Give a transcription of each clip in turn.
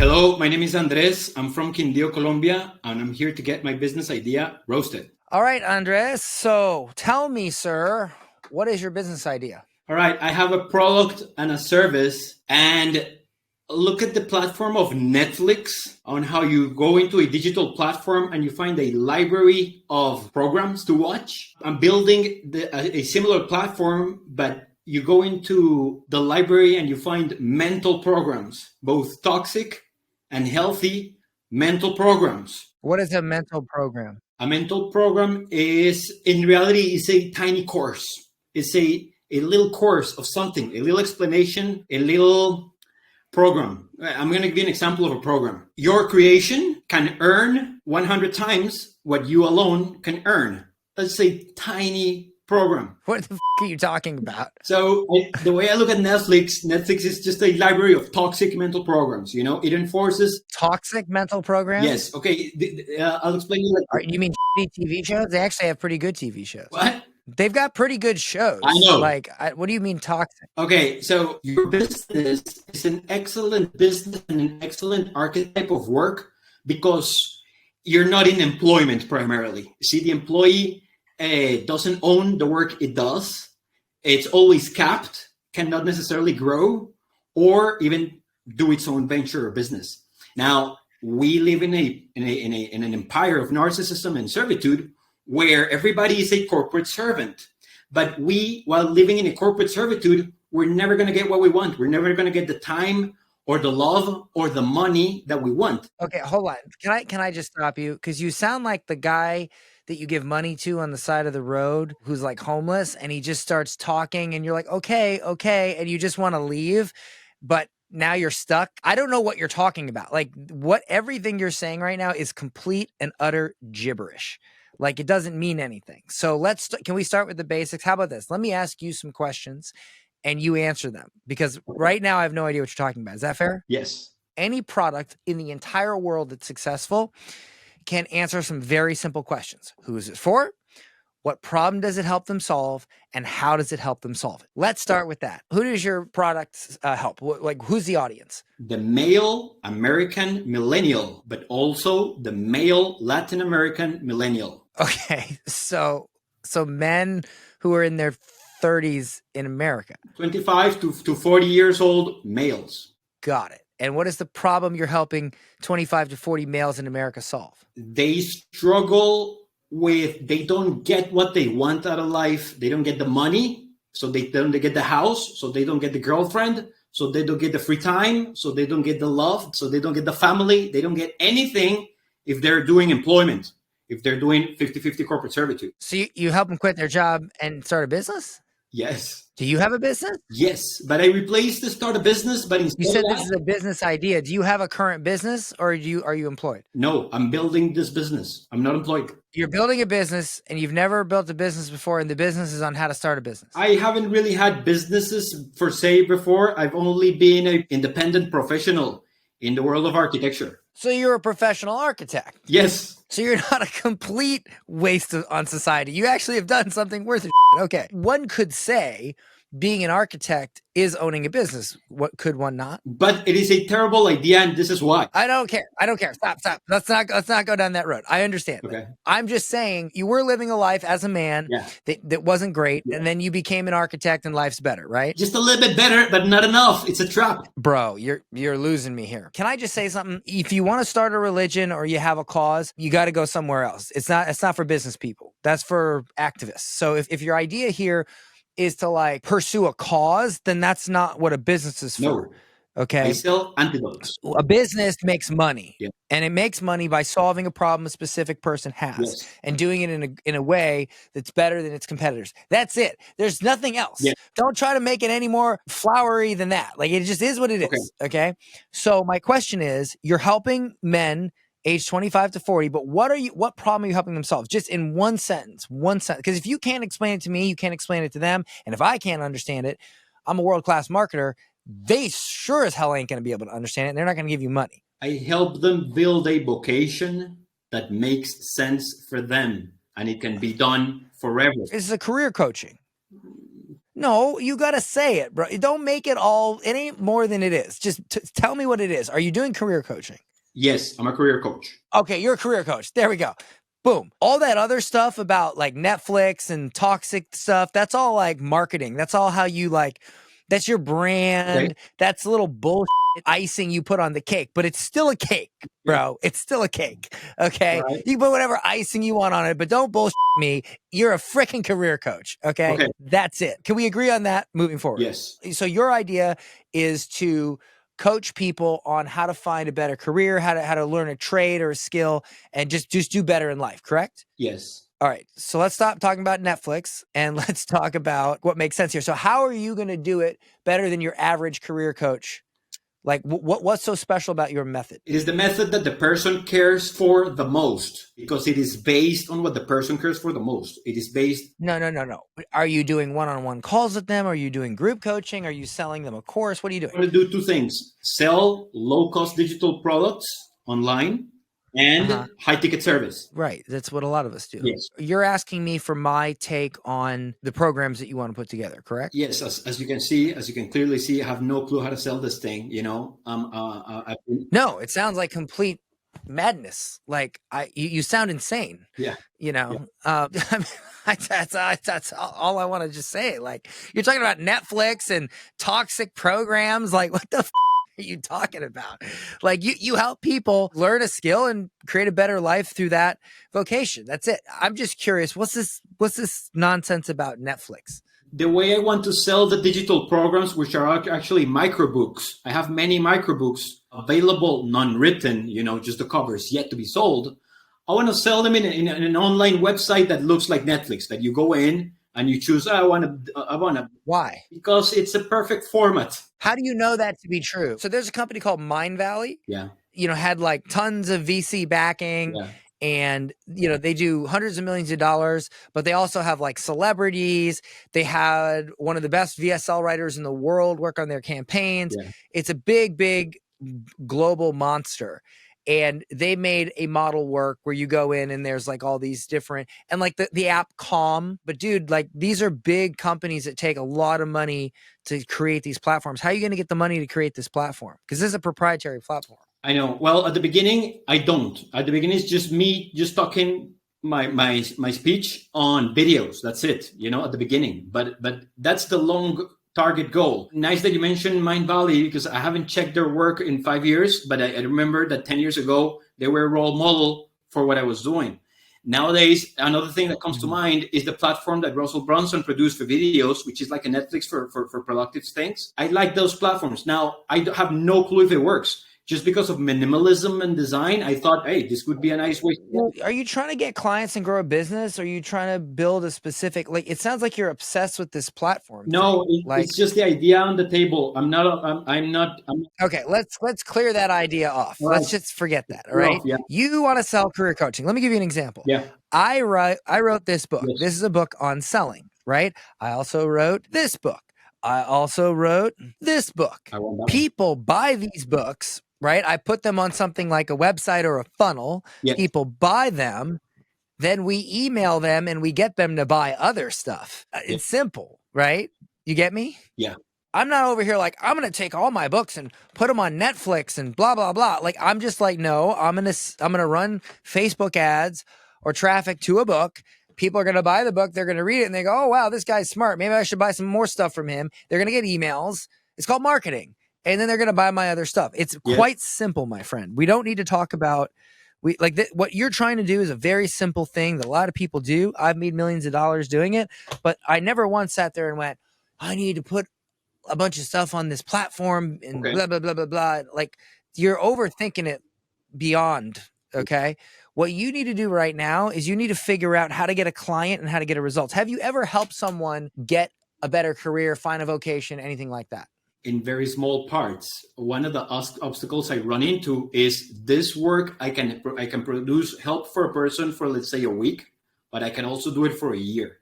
Hello, my name is Andres. I'm from Quindío, Colombia, and I'm here to get my business idea roasted. All right, Andres. So tell me, sir, what is your business idea? All right, I have a product and a service, and look at the platform of Netflix on how you go into a digital platform and you find a library of programs to watch. I'm building a similar platform, but you go into the library and you find mental programs, both toxic and healthy mental programs. What is a mental program? A mental program is, in reality, is a tiny course. It's a little course of something, a little explanation, a little program. I'm going to give you an example of a program. Your creation can earn 100 times what you alone can earn. That's a tiny program. What the are you talking about? So the way I look at Netflix is just a library of toxic mental programs. You know, it enforces toxic mental programs. Yes. Okay. I'll explain you. You mean TV shows? They actually have pretty good TV shows. What? They've got pretty good shows. I know. What do you mean toxic? Okay, so your business is an excellent business and an excellent archetype of work because you're not in employment primarily. See, the employee doesn't own the work it does. It's always capped, cannot necessarily grow or even do its own venture or business. Now, we live in an empire of narcissism and servitude where everybody is a corporate servant. But we, while living in a corporate servitude, we're never going to get what we want. We're never going to get the time or the love or the money that we want. Okay, hold on. Can I just stop you? Because you sound like the guy that you give money to on the side of the road who's like homeless and he just starts talking and you're like, okay. And you just want to leave, but now you're stuck. I don't know what you're talking about. Like everything you're saying right now is complete and utter gibberish. Like it doesn't mean anything. So can we start with the basics? How about this? Let me ask you some questions and you answer them because right now I have no idea what you're talking about. Is that fair? Yes. Any product in the entire world that's successful can answer some very simple questions. Who is it for? What problem does it help them solve? And how does it help them solve it? Let's start with that. Who does your product help? Who's the audience? The male American millennial, but also the male Latin American millennial. Okay, so men who are in their 30s in America. 25 to 40 years old males. Got it. And what is the problem you're helping 25 to 40 males in America solve? They struggle with, they don't get what they want out of life. They don't get the money, so they don't get the house, so they don't get the girlfriend, so they don't get the free time, so they don't get the love, so they don't get the family. They don't get anything if they're doing employment, if they're doing 50-50 corporate servitude. So you help them quit their job and start a business? Yes. Do you have a business? Yes, but I replaced the start a business, but instead you said this is a business idea. Do you have a current business or are you employed? No, I'm building this business. I'm not employed. You're building a business and you've never built a business before and the business is on how to start a business. I haven't really had businesses per se before. I've only been an independent professional in the world of architecture. So you're a professional architect? Yes. So you're not a complete waste on society. You actually have done something worth it. Okay. One could say being an architect is owning a business. What could one not? But it is a terrible idea, and this is why. I don't care. Stop. Let's not go down that road. I understand. Okay. I'm just saying you were living a life as a man that wasn't great, and then you became an architect and life's better, right? Just a little bit better, but not enough. It's a trap. Bro, you're losing me here. Can I just say something? If you want to start a religion or you have a cause, you got to go somewhere else. It's not for business people. That's for activists. So if your idea here is to like pursue a cause, then that's not what a business is for. No. Okay. They sell antidotes. A business makes money. Yeah. And it makes money by solving a problem a specific person has and doing it in a way that's better than its competitors. That's it. There's nothing else. Yeah. Don't try to make it any more flowery than that. Like it just is what it is. Okay. So my question is, you're helping men age 25 to 40, but what problem are you helping them solve? Just in one sentence. Because if you can't explain it to me, you can't explain it to them. And if I can't understand it, I'm a world-class marketer. They sure as hell ain't going to be able to understand it. And they're not going to give you money. I help them build a vocation that makes sense for them. And it can be done forever. This is a career coaching. No, you got to say it, bro. Don't make it all any more than it is. Just tell me what it is. Are you doing career coaching? Yes, I'm a career coach. Okay, you're a career coach. There we go. Boom. All that other stuff about like Netflix and toxic stuff, that's all like marketing. That's all how you like, that's your brand. Okay. That's a little bullshit icing you put on the cake, but it's still a cake, bro. It's still a cake. Okay. Right. You can put whatever icing you want on it, but don't bullshit me. You're a freaking career coach. Okay. That's it. Can we agree on that moving forward? Yes. So your idea is to coach people on how to find a better career, how to learn a trade or a skill, and just do better in life, correct? Yes. All right. So let's stop talking about Netflix and let's talk about what makes sense here. So how are you going to do it better than your average career coach? Like what's so special about your method? It is the method that the person cares for the most, because it is based on what the person cares for the most. It is based. No. Are you doing one-on-one calls with them? Are you doing group coaching? Are you selling them a course? What are you doing? I'm going to do two things: sell low-cost digital products online and high-ticket service. Right. That's what a lot of us do. Yes. You're asking me for my take on the programs that you want to put together, correct? Yes. As you can see, as you can clearly see, I have no clue how to sell this thing. You know, No, it sounds like complete madness. Like you sound insane. Yeah. You know, that's all I want to just say. Like you're talking about Netflix and toxic programs. Like what the are you talking about? Like you help people learn a skill and create a better life through that vocation. That's it. I'm just curious. What's this nonsense about Netflix? The way I want to sell the digital programs, which are actually microbooks. I have many microbooks available, non-written, you know, just the covers yet to be sold. I want to sell them in an online website that looks like Netflix, that you go in and you choose, I want to. Why? Because it's a perfect format. How do you know that to be true? So there's a company called Mind Valley. Yeah. You know, had like tons of VC backing. Yeah. And, you know, they do hundreds of millions of dollars, but they also have like celebrities. They had one of the best VSL writers in the world work on their campaigns. Yeah. It's a big global monster. And they made a model work where you go in and there's like all these different, and like the app Calm. But dude, like these are big companies that take a lot of money to create these platforms. How are you going to get the money to create this platform? Because this is a proprietary platform. I know. Well, at the beginning, I don't. At the beginning, it's just me just talking my speech on videos. That's it, you know, at the beginning. But that's the long target goal. Nice that you mentioned Mind Valley, because I haven't checked their work in 5 years, but I remember that 10 years ago, they were a role model for what I was doing. Nowadays, another thing that comes to mind is the platform that Russell Brunson produced for videos, which is like a Netflix for productive things. I like those platforms. Now, I have no clue if it works. Just because of minimalism and design, I thought, hey, this would be a nice way. Are you trying to get clients and grow a business? Or are you trying to build a specific, like, it sounds like you're obsessed with this platform. No, it's just the idea on the table. I'm not. Okay, let's clear that idea off. Right. Let's just forget that. All right. Yeah. You want to sell career coaching. Let me give you an example. Yeah. I wrote this book. Yes. This is a book on selling, right? I also wrote this book. I also wrote this book. People buy these books, right? I put them on something like a website or a funnel. Yes. People buy them. Then we email them and we get them to buy other stuff. It's simple, right? You get me? Yeah. I'm not over here like, I'm going to take all my books and put them on Netflix and blah, blah, blah. Like, I'm just like, no, I'm going to run Facebook ads or traffic to a book. People are going to buy the book. They're going to read it and they go, oh, wow, this guy's smart. Maybe I should buy some more stuff from him. They're going to get emails. It's called marketing. And then they're going to buy my other stuff. It's quite simple, my friend. We don't need to talk about what you're trying to do is a very simple thing that a lot of people do. I've made millions of dollars doing it, but I never once sat there and went, I need to put a bunch of stuff on this platform and blah, blah, blah, blah, blah. Like you're overthinking it beyond. Okay. What you need to do right now is you need to figure out how to get a client and how to get a result. Have you ever helped someone get a better career, find a vocation, anything like that? In very small parts. One of the obstacles I run into is this work. I can produce help for a person for, let's say, a week, but I can also do it for a year.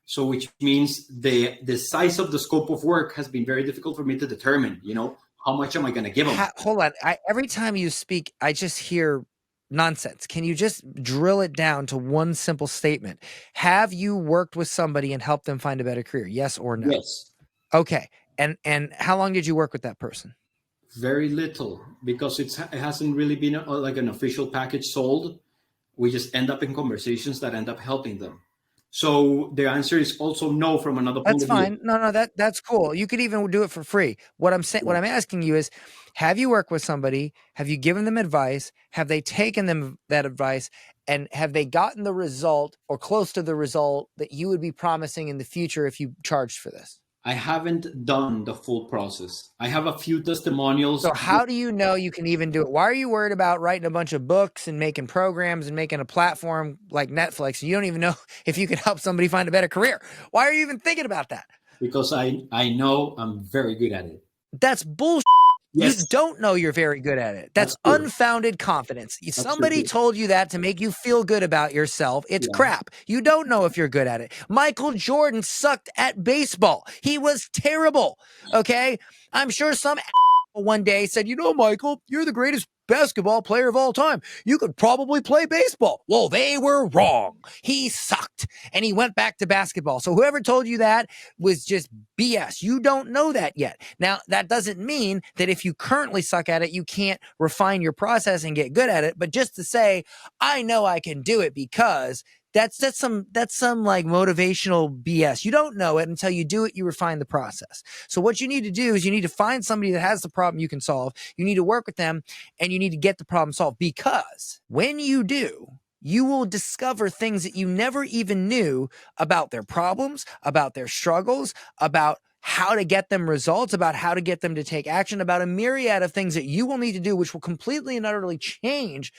So which means the size of the scope of work has been very difficult for me to determine, you know, how much am I going to give them? Hold on. Every time you speak, I just hear nonsense. Can you just drill it down to one simple statement? Have you worked with somebody and helped them find a better career? Yes or no? Yes. Okay. And how long did you work with that person? Very little, because it hasn't really been like an official package sold. We just end up in conversations that end up helping them. So the answer is also no from another point That's of view. fine. No, that's cool. You could even do it for free. What I'm saying, what I'm asking you is, have you worked with somebody? Have you given them advice? Have they taken them that advice? And have they gotten the result or close to the result that you would be promising in the future if you charged for this? I haven't done the full process. I have a few testimonials. So how do you know you can even do it? Why are you worried about writing a bunch of books and making programs and making a platform like Netflix? You don't even know if you can help somebody find a better career. Why are you even thinking about that? Because I know I'm very good at it. That's bullshit. Yes. You don't know you're very good at it. That's unfounded confidence. Somebody told you that to make you feel good about yourself. It's crap. You don't know if you're good at it. Michael Jordan sucked at baseball. He was terrible. Okay? I'm sure some one day said, you know, Michael, you're the greatest basketball player of all time. You could probably play baseball. Well, they were wrong. He sucked and he went back to basketball. So whoever told you that was just BS. You don't know that yet. Now, that doesn't mean that if you currently suck at it, you can't refine your process and get good at it. But just to say, I know I can do it because that's some like motivational BS. You don't know it until you do it. You refine the process. So what you need to do is you need to find somebody that has the problem you can solve. You need to work with them and you need to get the problem solved, because when you do, you will discover things that you never even knew about their problems, about their struggles, about how to get them results, about how to get them to take action, about a myriad of things that you will need to do, which will completely and utterly change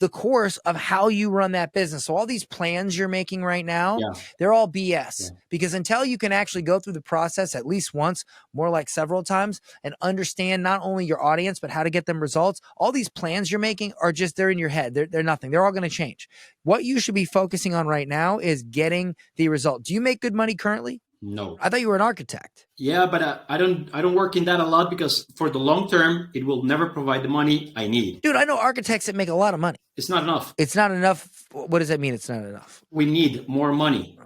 the course of how you run that business. So all these plans you're making right now, they're all BS, because until you can actually go through the process at least once, more like several times, and understand not only your audience, but how to get them results, all these plans you're making are just, they're in your head. They're nothing. They're all going to change. What you should be focusing on right now is getting the result. Do you make good money currently? No. I thought you were an architect. Yeah, but I don't work in that a lot, because for the long term, it will never provide the money I need. Dude, I know architects that make a lot of money. It's not enough. It's not enough. What does that mean? It's not enough. We need more money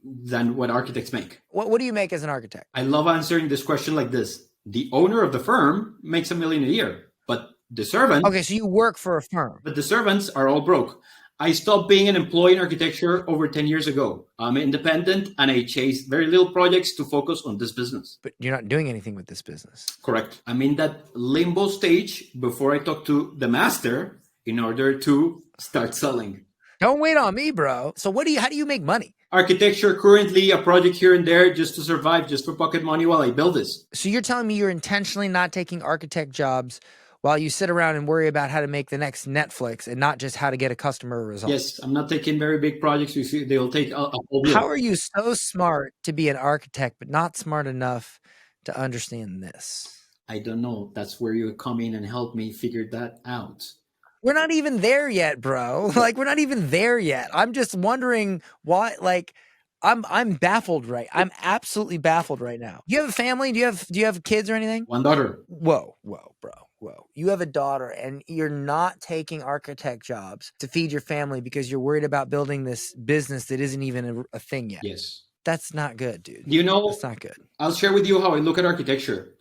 than what architects make. What do you make as an architect? I love answering this question like this. The owner of the firm makes $1 million a year, but the servants... Okay, so you work for a firm. But the servants are all broke. I stopped being an employee in architecture over 10 years ago. I'm independent and I chase very little projects to focus on this business. But you're not doing anything with this business. Correct. I'm in that limbo stage before I talk to the master in order to start selling. Don't wait on me, bro. So how do you make money? Architecture, currently a project here and there just to survive, just for pocket money while I build this. So you're telling me you're intentionally not taking architect jobs while you sit around and worry about how to make the next Netflix and not just how to get a customer result? Yes, I'm not taking very big projects. You see, they'll take a whole year. How are you so smart to be an architect, but not smart enough to understand this? I don't know. That's where you come in and help me figure that out. We're not even there yet, bro. Like, we're not even there yet. I'm just wondering why, like, I'm baffled, right? I'm absolutely baffled right now. Do you have a family? Do you have kids or anything? One daughter. Whoa, bro. Whoa. You have a daughter and you're not taking architect jobs to feed your family because you're worried about building this business that isn't even a thing yet. Yes. That's not good, dude. You know, that's not good. I'll share with you how I look at architecture.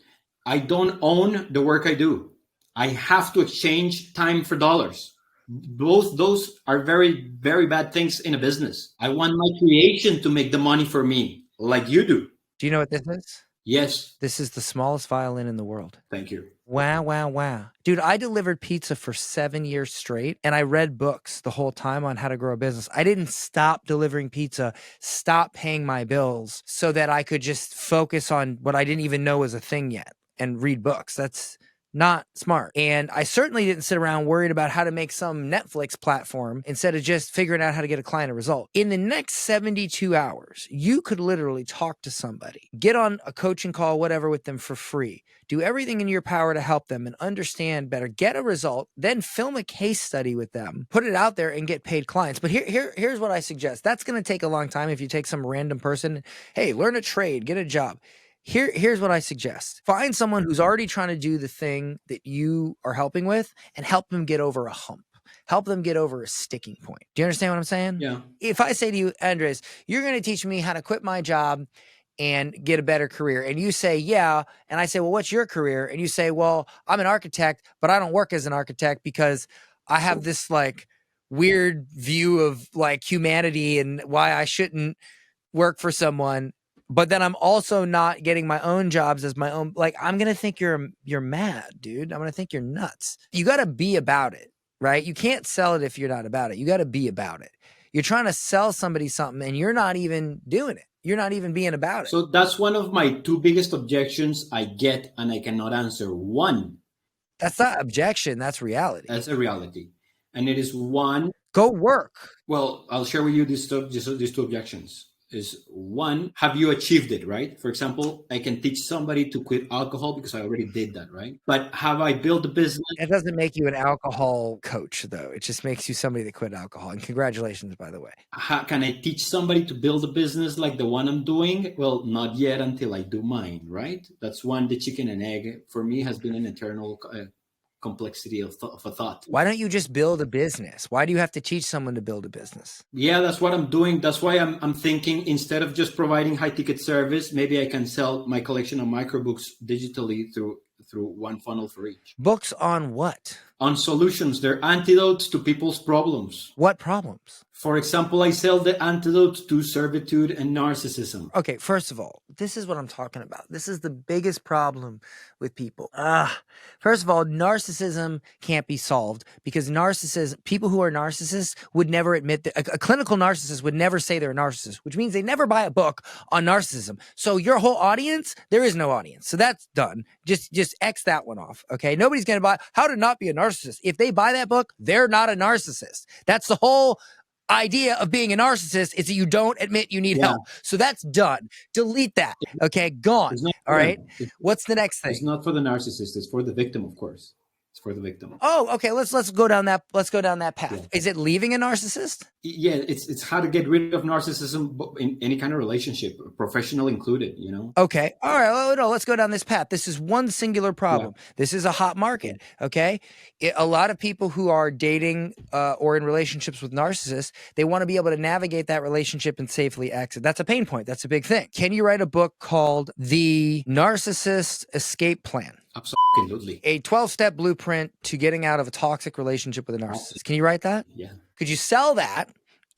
I don't own the work I do. I have to exchange time for dollars. Both those are very, very bad things in a business. I want my creation to make the money for me, like you do. Do you know what this is? Yes. This is the smallest violin in the world. Thank you. Wow. Dude, I delivered pizza for 7 years straight, and I read books the whole time on how to grow a business. I didn't stop delivering pizza, stop paying my bills so that I could just focus on what I didn't even know was a thing yet and read books. That's not smart. And I certainly didn't sit around worried about how to make some Netflix platform instead of just figuring out how to get a client a result. In the next 72 hours, you could literally talk to somebody, get on a coaching call, whatever, with them for free, do everything in your power to help them and understand better, get a result, then film a case study with them, put it out there and get paid clients. But here's what I suggest. That's going to take a long time if you take some random person, hey, learn a trade, get a job. Here's what I suggest. Find someone who's already trying to do the thing that you are helping with and help them get over a hump. help them get over a sticking point. Do you understand what I'm saying? Yeah. If I say to you, Andres, you're going to teach me how to quit my job and get a better career. And you say, yeah. And I say, well, what's your career? And you say, well, I'm an architect, but I don't work as an architect because I have this like weird view of like humanity and why I shouldn't work for someone. But then I'm also not getting my own jobs as my own. Like, I'm going to think you're mad, dude. I'm going to think you're nuts. You got to be about it, right? You can't sell it if you're not about it. You got to be about it. You're trying to sell somebody something and you're not even doing it. You're not even being about it. So that's one of my two biggest objections I get and I cannot answer. One. That's not objection. That's reality. That's a reality. And it is one. Go work. Well, I'll share with you these two objections. Is one, have you achieved it, right? For example, I can teach somebody to quit alcohol because I already did that, right? But have I built a business? It doesn't make you an alcohol coach, though. It just makes you somebody that quit alcohol. And congratulations, by the way. Can I teach somebody to build a business like the one I'm doing? Well, not yet until I do mine, right? That's one, the chicken and egg for me has been an eternal complexity of a thought. Why don't you just build a business? Why do you have to teach someone to build a business? Yeah, that's what I'm doing. That's why I'm thinking instead of just providing high ticket service, maybe I can sell my collection of microbooks digitally through one funnel for each. Books on what? On solutions. They're antidotes to people's problems. What problems? For example, I sell the antidote to servitude and narcissism. Okay, first of all, this is what I'm talking about. This is the biggest problem with people. First of all, narcissism can't be solved because people who are narcissists would never admit that a clinical narcissist would never say they're a narcissist, which means they never buy a book on narcissism. So your whole audience, there is no audience. So that's done. Just X that one off. Okay. Nobody's going to buy How to Not Be a Narcissist. If they buy that book, they're not a narcissist. That's the whole idea of being a narcissist, is that you don't admit you need help. So that's done. Delete that. Okay, gone. All right. What's the next thing? It's not for the narcissist. It's for the victim, of course. It's for the victim. Oh, okay. Let's go down that. Let's go down that path. Yeah. Is it leaving a narcissist? Yeah, it's how to get rid of narcissism in any kind of relationship, professional included. You know. Okay. All right. Well, no, let's go down this path. This is one singular problem. Yeah. This is a hot market. Okay. A lot of people who are dating or in relationships with narcissists, they want to be able to navigate that relationship and safely exit. That's a pain point. That's a big thing. Can you write a book called The Narcissist Escape Plan? Absolutely. A 12-step blueprint to getting out of a toxic relationship with a narcissist. Can you write that? Yeah. Could you sell that,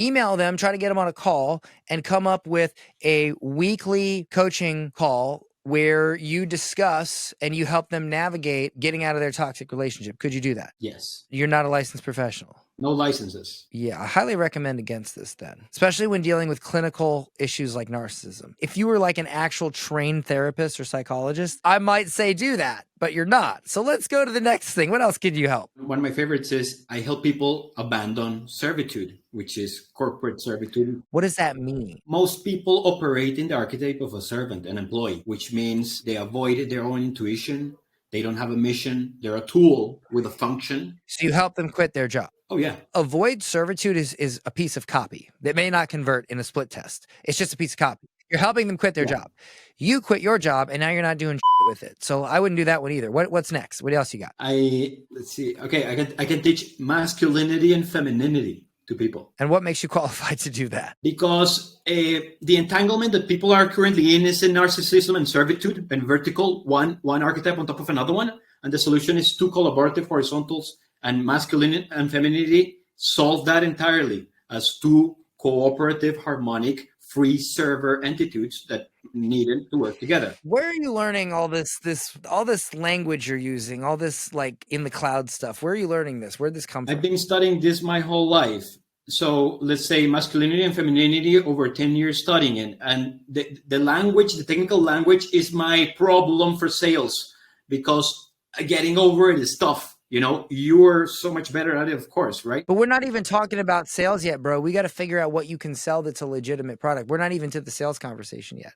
email them, try to get them on a call, and come up with a weekly coaching call where you discuss and you help them navigate getting out of their toxic relationship? Could you do that? Yes. You're not a licensed professional. No licenses. Yeah, I highly recommend against this then, especially when dealing with clinical issues like narcissism. If you were like an actual trained therapist or psychologist, I might say do that, but you're not. So let's go to the next thing. What else could you help? One of my favorites is I help people abandon servitude, which is corporate servitude. What does that mean? Most people operate in the archetype of a servant, an employee, which means they avoid their own intuition. They don't have a mission. They're a tool with a function. So you help them quit their job. Oh, yeah. Avoid servitude is a piece of copy that may not convert in a split test. It's just a piece of copy. You're helping them quit their job. You quit your job, and now you're not doing shit with it. So I wouldn't do that one either. What's next? What else you got? Let's see. Okay, I can teach masculinity and femininity to people. And what makes you qualified to do that? Because the entanglement that people are currently in is in narcissism and servitude and vertical, one archetype on top of another one. And the solution is two collaborative horizontals, and masculinity and femininity solve that entirely as two cooperative, harmonic, free server entities that needed to work together. Where are you learning all this language you're using, all this like in the cloud stuff? Where are you learning this? Where'd this come from? I've been studying this my whole life. So let's say masculinity and femininity over 10 years studying it. And the language, the technical language is my problem for sales because getting over it is tough. You know, you're so much better at it, of course, right? But we're not even talking about sales yet, bro. We got to figure out what you can sell that's a legitimate product. We're not even to the sales conversation yet.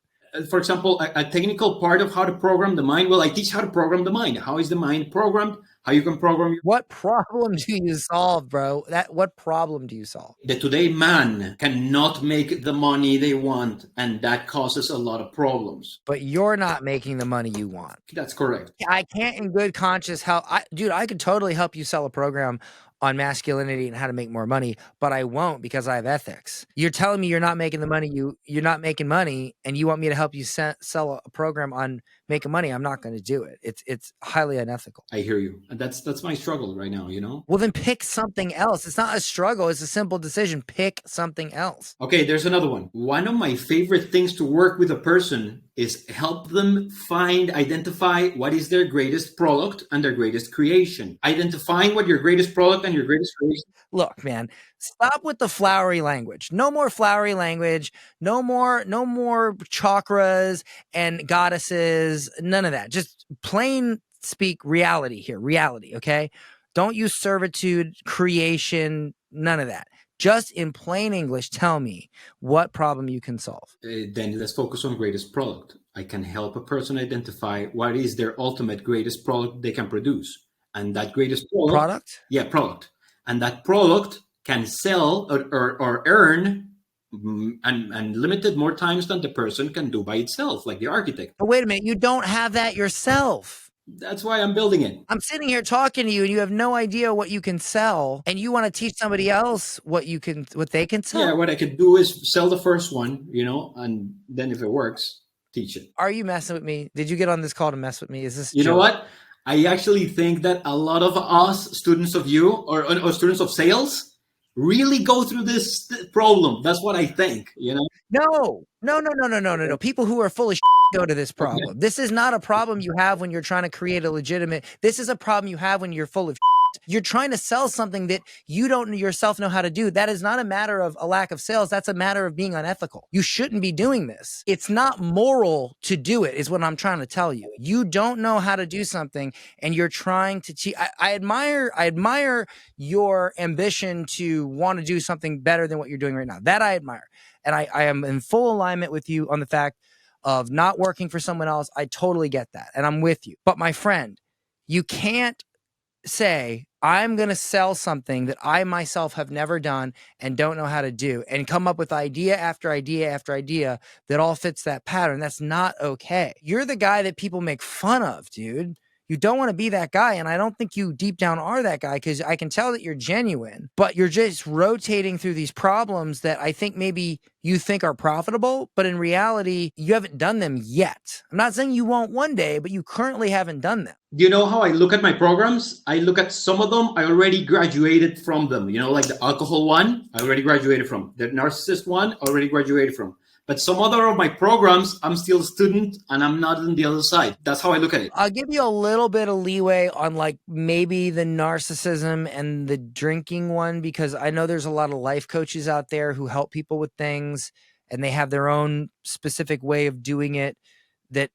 For example, a technical part of how to program the mind. Well, I teach how to program the mind. How is the mind programmed? How you can program. What problem do you solve, bro? What problem do you solve? The today man cannot make the money they want, and that causes a lot of problems. But you're not making the money you want. That's correct. I can't in good conscience help. Dude, I could totally help you sell a program on masculinity and how to make more money, but I won't because I have ethics. You're telling me you're not making the money, you're not making money, and you want me to help you sell a program on making money. I'm not going to do it. It's highly unethical. I hear you. And that's my struggle right now, you know? Well, then pick something else. It's not a struggle. It's a simple decision. Pick something else. Okay, there's another one. One of my favorite things to work with a person is help them identify what is their greatest product and their greatest creation. Identifying what your greatest product and your greatest creation. Look, man, stop with the flowery language. No more flowery language. No more chakras and goddesses. None of that. Just plain speak reality here. Reality, okay? Don't use servitude, creation, none of that. Just in plain English, tell me what problem you can solve. Then let's focus on greatest product. I can help a person identify what is their ultimate greatest product they can produce. And that greatest product? Yeah, product. And that product can sell or earn unlimited more times than the person can do by itself, like the architect. But wait a minute, you don't have that yourself. That's why I'm building it. I'm sitting here talking to you and you have no idea what you can sell, and you want to teach somebody else what they can sell. Yeah, what I could do is sell the first one, you know, and then if it works, teach it. Are you messing with me? Did you get on this call to mess with me? Is this You know what? I actually think that a lot of us, students of you or students of sales, really go through this problem. That's what I think, you know? No. People who are full of go to this problem. Okay. This is not a problem you have when you're trying to create a legitimate. This is a problem you have when you're full of You're trying to sell something that you don't yourself know how to do. That is not a matter of a lack of sales. That's a matter of being unethical. You shouldn't be doing this. It's not moral to do it, is what I'm trying to tell you. You don't know how to do something and you're trying to cheat. I admire your ambition to want to do something better than what you're doing right now. That I admire. And I am in full alignment with you on the fact of not working for someone else. I totally get that. And I'm with you. But my friend, you can't say, I'm going to sell something that I myself have never done and don't know how to do, and come up with idea after idea after idea that all fits that pattern. That's not okay. You're the guy that people make fun of, dude. You don't want to be that guy, and I don't think you deep down are that guy, because I can tell that you're genuine, but you're just rotating through these problems that I think maybe you think are profitable, but in reality, you haven't done them yet. I'm not saying you won't one day, but you currently haven't done them. Do you know how I look at my programs? I look at some of them, I already graduated from them. You know, like the alcohol one, I already graduated from. The narcissist one, already graduated from. But some other of my programs, I'm still a student and I'm not on the other side. That's how I look at it. I'll give you a little bit of leeway on like maybe the narcissism and the drinking one, because I know there's a lot of life coaches out there who help people with things and they have their own specific way of doing it that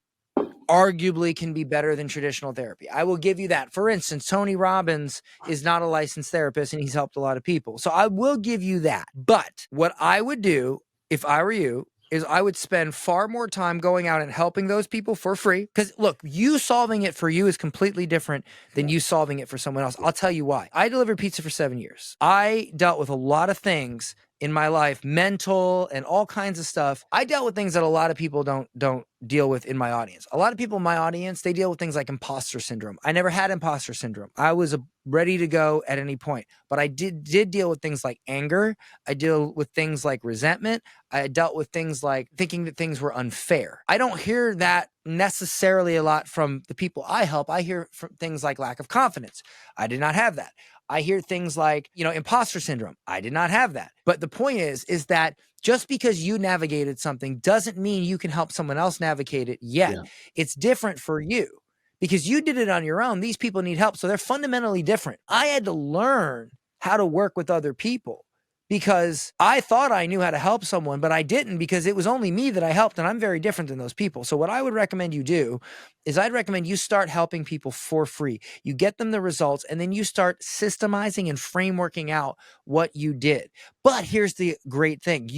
arguably can be better than traditional therapy. I will give you that. For instance, Tony Robbins is not a licensed therapist and he's helped a lot of people. So I will give you that. But what I would do if I were you is I would spend far more time going out and helping those people for free. Because look, you solving it for you is completely different than you solving it for someone else. I'll tell you why. I delivered pizza for 7 years. I dealt with a lot of things in my life, mental and all kinds of stuff. I dealt with things that a lot of people don't deal with in my audience. A lot of people in my audience, they deal with things like imposter syndrome. I never had imposter syndrome. I was ready to go at any point, but I did deal with things like anger. I deal with things like resentment. I dealt with things like thinking that things were unfair. I don't hear that necessarily a lot from the people I help. I hear from things like lack of confidence. I did not have that. I hear things like, imposter syndrome. I did not have that. But the point is that just because you navigated something doesn't mean you can help someone else navigate it yet. Yeah. It's different for you because you did it on your own. These people need help. So they're fundamentally different. I had to learn how to work with other people because I thought I knew how to help someone, but I didn't, because it was only me that I helped, and I'm very different than those people. So what I would recommend you do is I'd recommend you start helping people for free. You get them the results, and then you start systemizing and frameworking out what you did. But here's the great thing.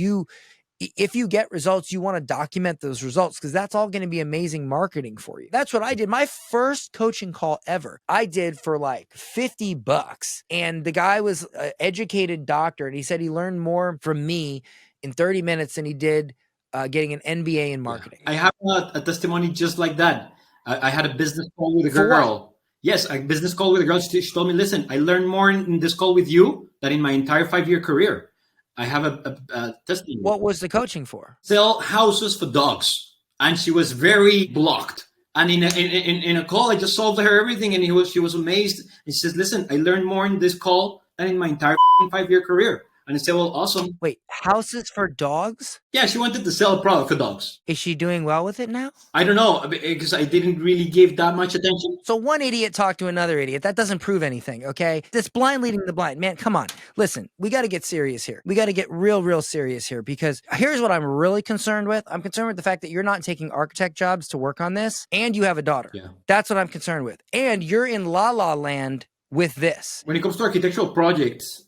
If you get results, you want to document those results, because that's all going to be amazing marketing for you. That's what I did. My first coaching call ever, I did for like $50. And the guy was an educated doctor, and he said he learned more from me in 30 minutes than he did getting an MBA in marketing. I have a testimony just like that. I had a business call with a girl. Yes, a business call with a girl. She told me, listen, I learned more in this call with you than in my entire 5-year career. I have a testimony. What was the coaching for? Sell houses for dogs. And she was very blocked. And in a call, I just solved her everything. And she was amazed. And she says, listen, I learned more in this call than in my entire 5-year career. And I said, well, awesome. Wait, houses for dogs? Yeah, she wanted to sell a product for dogs. Is she doing well with it now? I don't know, because I didn't really give that much attention. So one idiot talked to another idiot. That doesn't prove anything, okay? That's blind leading the blind. Man, come on. Listen, we got to get serious here. We got to get real serious here, because here's what I'm really concerned with. I'm concerned with the fact that you're not taking architect jobs to work on this, and you have a daughter. Yeah. That's what I'm concerned with. And you're in la la land with this. When it comes to architectural projects,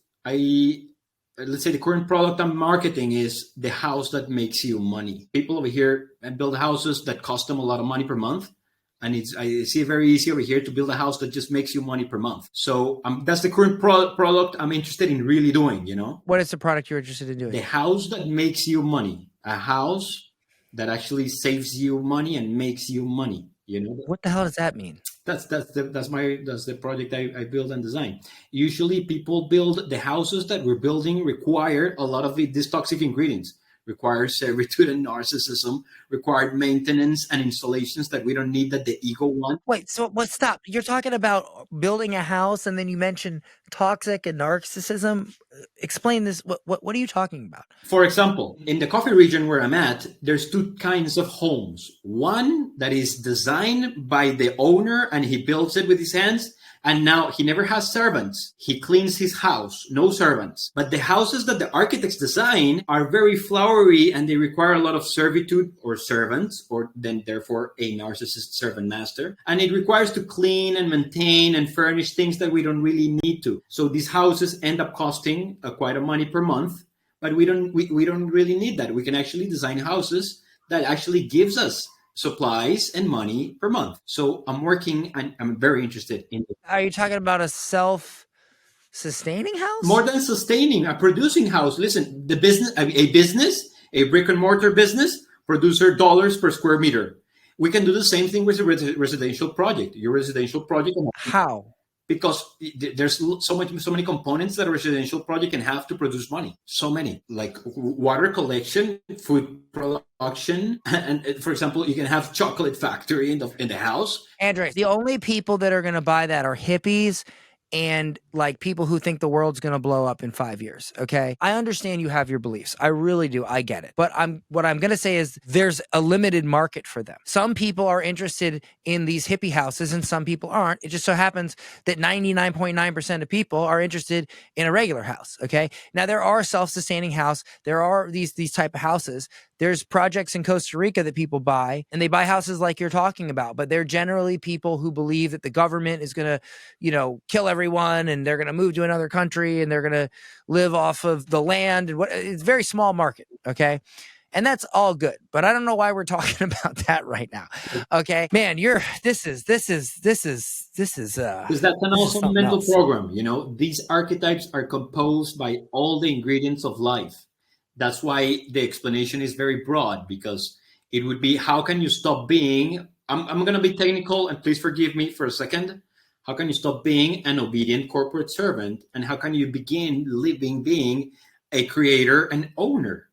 let's say the current product I'm marketing is the house that makes you money. People over here build houses that cost them a lot of money per month. And I see it very easy over here to build a house that just makes you money per month. So that's the current product I'm interested in really doing, you know? What is the product you're interested in doing? The house that makes you money. A house that actually saves you money and makes you money, you know? What the hell does that mean? That's the project I build and design. Usually people build the houses that we're building require a lot of these toxic ingredients, require servitude and narcissism, required maintenance and installations that we don't need, that the ego wants. Wait, so what? Stop. You're talking about building a house and then you mentioned toxic and narcissism. Explain this. What are you talking about? For example, in the coffee region where I'm at, there's two kinds of homes. One that is designed by the owner and he builds it with his hands. And now he never has servants. He cleans his house, no servants. But the houses that the architects design are very flowery and they require a lot of servitude or servants, or then therefore a narcissist servant master. And it requires to clean and maintain and furnish things that we don't really need to. So these houses end up costing quite a money per month, but we don't really need that. We can actually design houses that actually gives us supplies and money per month. So I'm working and I'm very interested in it. Are you talking about a self-sustaining house? More than sustaining, a producing house. Listen, a brick and mortar business, producer dollars per square meter. We can do the same thing with a residential project. Your residential project. How? Because there's so many components that a residential project can have to produce money. So many, like water collection, food production, and for example, you can have chocolate factory in the house. Andres, the only people that are going to buy that are hippies and like people who think the world's going to blow up in 5 years. Okay. I understand you have your beliefs. I really do. I get it. But what I'm going to say is there's a limited market for them. Some people are interested in these hippie houses and some people aren't. It just so happens that 99.9% of people are interested in a regular house. Okay. Now there are self-sustaining house. There are these type of houses. There's projects in Costa Rica that people buy, and they buy houses like you're talking about, but they're generally people who believe that the government is going to, kill everyone and they're going to move to another country and they're going to live off of the land. And it's a very small market. Okay. And that's all good, but I don't know why we're talking about that right now. Okay, man, this is because that's an awesome mental program. These archetypes are composed by all the ingredients of life. That's why the explanation is very broad, because it would be, how can you stop being, I'm going to be technical and please forgive me for a second. How can you stop being an obedient corporate servant? And how can you begin being a creator and owner,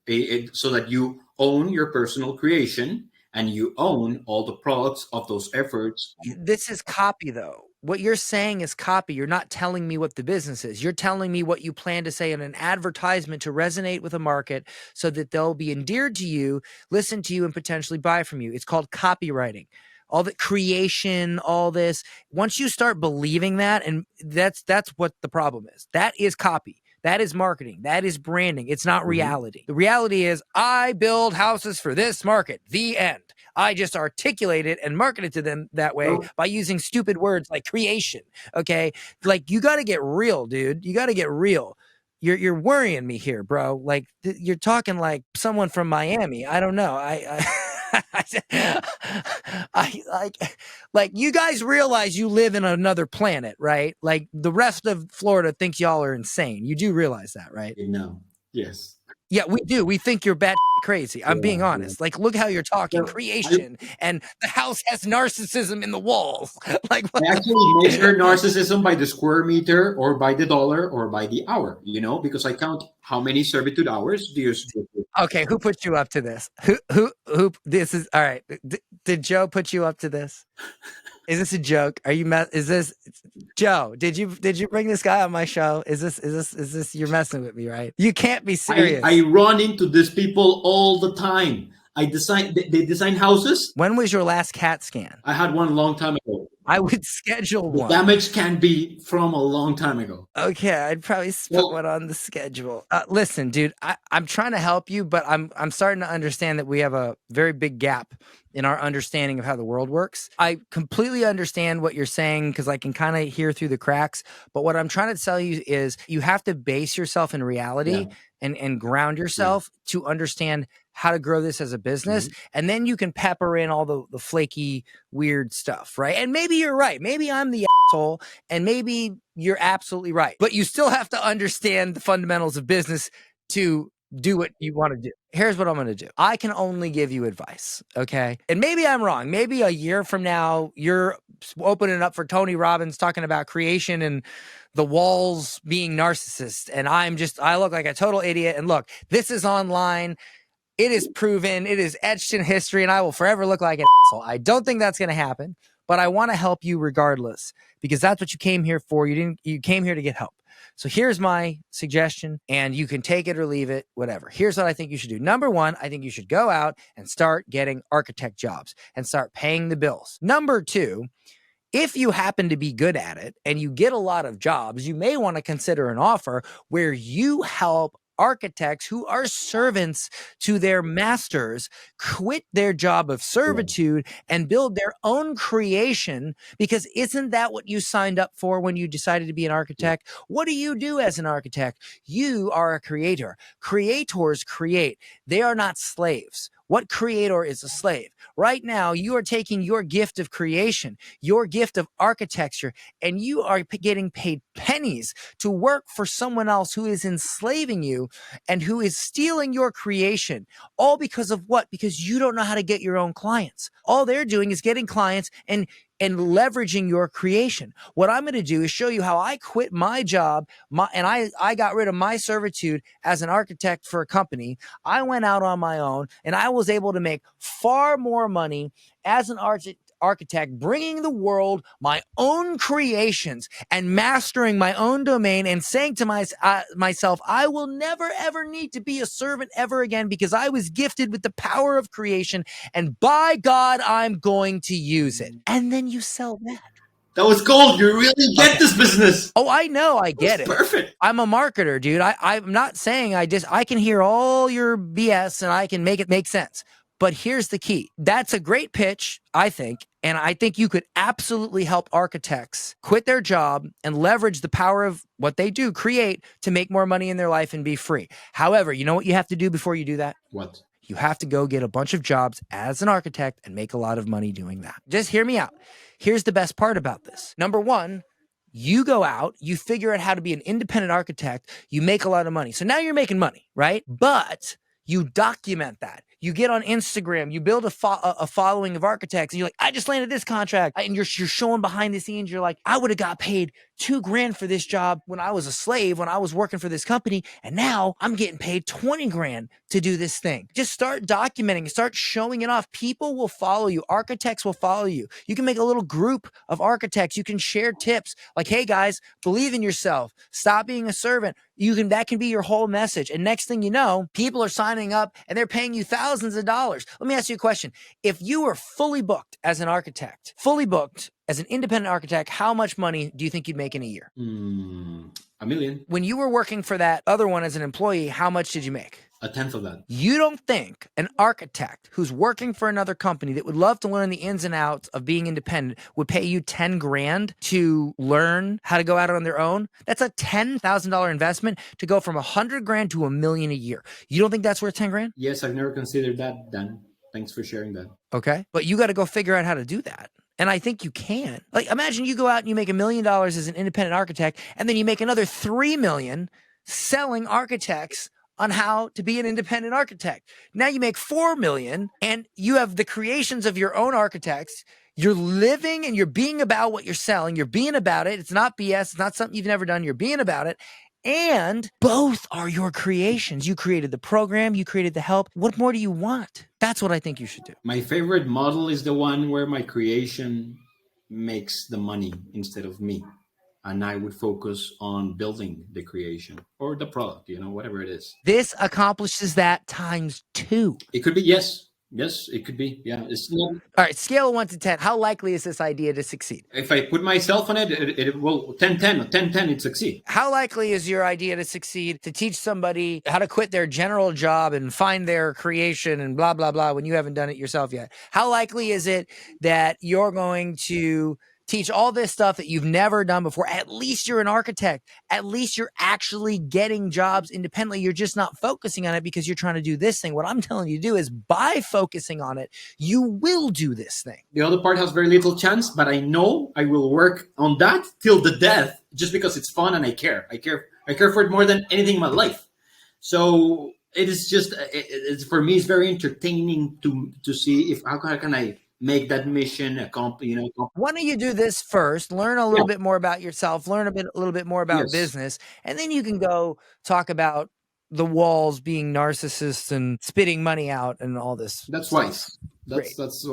so that you own your personal creation and you own all the products of those efforts? This is copy though. What you're saying is copy. You're not telling me what the business is. You're telling me what you plan to say in an advertisement to resonate with a market so that they'll be endeared to you, listen to you, and potentially buy from you. It's called copywriting. All the creation, all this. Once you start believing that, and that's what the problem is. That is copy. That is marketing. That is branding. It's not reality. The reality is I build houses for this market. The end. I just articulate it and market it to them that way by using stupid words like creation. Okay. Like, you got to get real, dude. You got to get real. You're worrying me here, bro. Like, you're talking like someone from Miami. I don't know. Like you guys realize you live in another planet, right? Like the rest of Florida thinks y'all are insane. You do realize that, right? No. Yes. Yeah, we do. We think you're bat crazy. I'm being honest. Like, look how you're talking. Creation, and the house has narcissism in the walls. Like, what I actually measure narcissism by the square meter or by the dollar or by the hour, because I count how many servitude hours do you. Okay, who put you up to this? Who, this is, all right. Did Joe put you up to this? Is this a joke? Are you is this Joe? Did you bring this guy on my show? Is this you're messing with me, right? You can't be serious. I run into these people all the time. They design houses. When was your last CAT scan? I had one a long time ago. I would schedule one. The damage can be from a long time ago. Okay, I'd probably put one on the schedule. Listen, dude, I'm trying to help you, but I'm starting to understand that we have a very big gap in our understanding of how the world works. I completely understand what you're saying because I can kind of hear through the cracks. But what I'm trying to tell you is you have to base yourself in reality and ground yourself to understand how to grow this as a business. And then you can pepper in all the flaky, weird stuff, right? And maybe you're right. Maybe I'm the asshole and maybe you're absolutely right. But you still have to understand the fundamentals of business to do what you want to do. Here's what I'm going to do. I can only give you advice, okay? And maybe I'm wrong. Maybe a year from now, you're opening up for Tony Robbins talking about creation and the walls being narcissists. And I look like a total idiot. And look, this is online. It is proven. It is etched in history. And I will forever look like an asshole. I don't think that's going to happen. But I want to help you regardless because that's what you came here for. You came here to get help. So here's my suggestion, and you can take it or leave it, whatever. Here's what I think you should do. Number one, I think you should go out and start getting architect jobs and start paying the bills. Number two, if you happen to be good at it and you get a lot of jobs, you may want to consider an offer where you help architects who are servants to their masters quit their job of servitude and build their own creation, because isn't that what you signed up for when you decided to be an architect? What do you do as an architect? You are a creator. Creators create. They are not slaves. What creator is a slave? Right now, you are taking your gift of creation, your gift of architecture, and you are getting paid pennies to work for someone else who is enslaving you and who is stealing your creation. All because of what? Because you don't know how to get your own clients. All they're doing is getting clients and leveraging your creation. What I'm going to do is show you how I quit my job and I got rid of my servitude as an architect for a company. I went out on my own and I was able to make far more money as an architect, bringing the world my own creations and mastering my own domain and saying to myself, I will never, ever need to be a servant ever again because I was gifted with the power of creation and by God, I'm going to use it. And then you sell that. That was gold. You really get this business. Oh, I know. I get it. Perfect. I'm a marketer, dude. I'm not saying I can hear all your BS and I can make it make sense. But here's the key. That's a great pitch, I think. And I think you could absolutely help architects quit their job and leverage the power of what they do, create, to make more money in their life and be free. However, you know what you have to do before you do that? What? You have to go get a bunch of jobs as an architect and make a lot of money doing that. Just hear me out. Here's the best part about this. Number one, you go out, you figure out how to be an independent architect, you make a lot of money. So now you're making money, right? But you document that. You get on Instagram, you build a following of architects, and you're like, I just landed this contract. And you're showing behind the scenes. You're like, I would have got paid $2,000 for this job when I was a slave, when I was working for this company. And now I'm getting paid $20,000 to do this thing. Just start documenting, start showing it off. People will follow you. Architects will follow you. You can make a little group of architects. You can share tips like, hey guys, believe in yourself. Stop being a servant. That can be your whole message. And next thing you know, people are signing up and they're paying you thousands of dollars. Let me ask you a question. If you were fully booked as an architect, fully booked as an independent architect, how much money do you think you'd make in a year? $1 million. When you were working for that other one as an employee, how much did you make? 1/10 of that. You don't think an architect who's working for another company that would love to learn the ins and outs of being independent would pay you $10,000 to learn how to go out on their own? That's a $10,000 investment to go from $100,000 to $1 million a year. You don't think that's worth $10,000? Yes, I've never considered that, Dan. Thanks for sharing that. Okay. But you got to go figure out how to do that. And I think you can. Like, imagine you go out and you make $1 million as an independent architect, and then you make another $3 million selling architects on how to be an independent architect. Now you make $4 million and you have the creations of your own architects. You're living and you're being about what you're selling. You're being about it. It's not BS. It's not something you've never done. You're being about it. And both are your creations. You created the program. You created the help. What more do you want? That's what I think you should do. My favorite model is the one where my creation makes the money instead of me. And I would focus on building the creation or the product, whatever it is. This accomplishes that times 2. It could be, yes. Yes, it could be. Yeah. It's not... All right. Scale of 1 to 10. How likely is this idea to succeed? If I put myself on it, it will 10-10. 10-10, it succeed. How likely is your idea to succeed to teach somebody how to quit their general job and find their creation and blah, blah, blah when you haven't done it yourself yet? How likely is it that you're going to teach all this stuff that you've never done before? At least you're an architect. At least you're actually getting jobs independently. You're just not focusing on it because you're trying to do this thing. What I'm telling you to do is by focusing on it, you will do this thing. The other part has very little chance, but I know I will work on that till the death just because it's fun and I care. I care for it more than anything in my life. So it is just, for me, it's very entertaining to see how can I make that mission accomplish. Why don't you do this first? Learn a little bit more about yourself. Learn a little bit more about business, and then you can go talk about the walls being narcissists and spitting money out and all this. That's wise. That's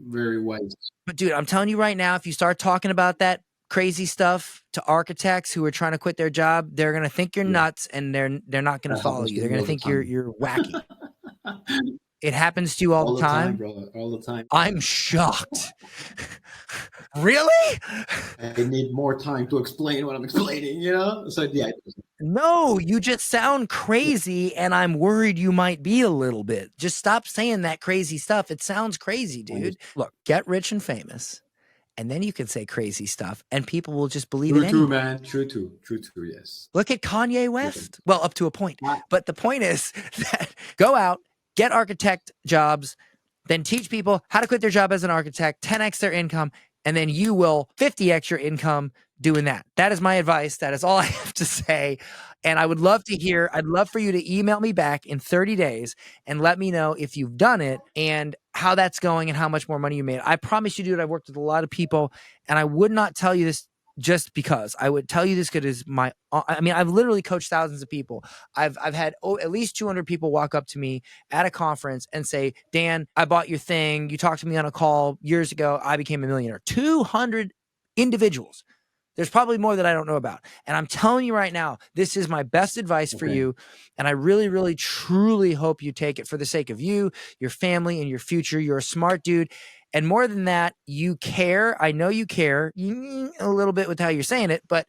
very wise. But dude, I'm telling you right now, if you start talking about that crazy stuff to architects who are trying to quit their job, they're gonna think you're nuts, and they're not gonna follow you. They're gonna think you're wacky. It happens to you all the time, brother. All the time. I'm shocked. Really? I need more time to explain what I'm explaining, So yeah. No, you just sound crazy, and I'm worried you might be a little bit. Just stop saying that crazy stuff. It sounds crazy, dude. Look, get rich and famous, and then you can say crazy stuff, and people will just believe it anyway. True, man. True, yes. Look at Kanye West. Well, up to a point. But the point is that go out, get architect jobs, then teach people how to quit their job as an architect, 10x their income, and then you will 50x your income doing that. That is my advice. That is all I have to say. And I'd love for you to email me back in 30 days and let me know if you've done it and how that's going and how much more money you made. I promise you, dude, I've worked with a lot of people, and I would not tell you this just because. I would tell you this because I've literally coached thousands of people. I've had at least 200 people walk up to me at a conference and say, Dan, I bought your thing. You talked to me on a call years ago. I became a millionaire. 200 individuals. There's probably more that I don't know about. And I'm telling you right now, this is my best advice for you. And I really, really, truly hope you take it for the sake of you, your family, and your future. You're a smart dude. And more than that, you care. I know you care a little bit with how you're saying it, but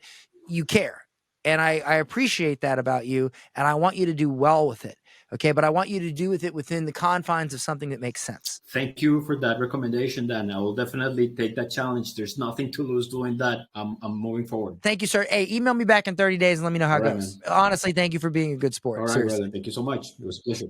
you care. And I appreciate that about you. And I want you to do well with it. Okay. But I want you to do with it within the confines of something that makes sense. Thank you for that recommendation, Dan. I will definitely take that challenge. There's nothing to lose doing that. I'm moving forward. Thank you, sir. Hey, email me back in 30 days and let me know how it goes. Man. Honestly, thank you for being a good sport. All right, brother. Thank you so much. It was a pleasure.